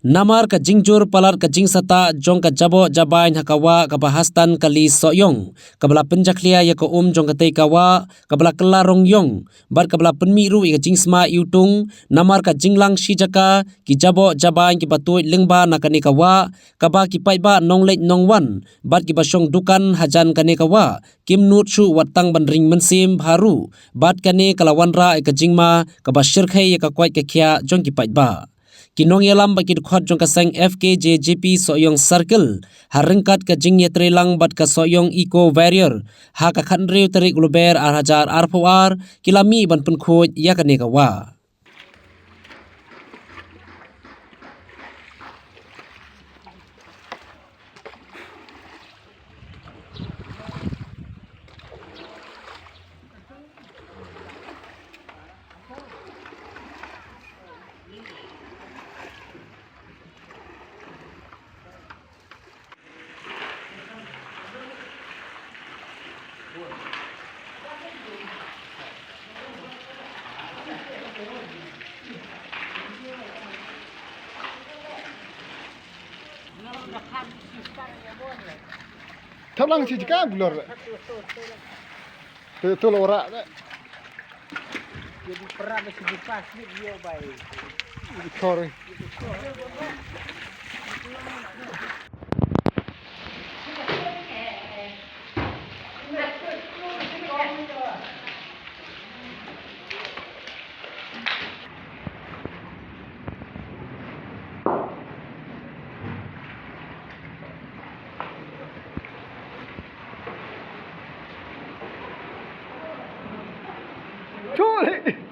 Namar ka jingjur palar ka jingsata jong ka jabo jabain hakawa ka bahastan kali soyong kabala penjaklia ya ka jong ka kawa kabala kelarong yong bar kabala penmiru ya jingsma yutung namar ka jinglang shijaka ki jabo jabain ki batui lingba nakani kawa kaba ki paiba nonglek nongwan bar ki basong dukan hajan kani kawa kimnut shu watang bandring mensim baru bat kani kalawanra ka jingma kaba shirkhai ya ka kwai ka khia jong ki paiba Kinong yalam bagi khot jong kasang FKJGP soyong circle harengkat ka jingye trelang bat ka soyong eco barrier ha ka khanreu tarik luber arhajar arpoar kilami ban pun khoj ya kane ka wa Thắp lăng chỉ cá bùn rồi, từ lỗ rạ đấy. Jadi perang mesti dipas ni dia baik. Sorry. Sorry.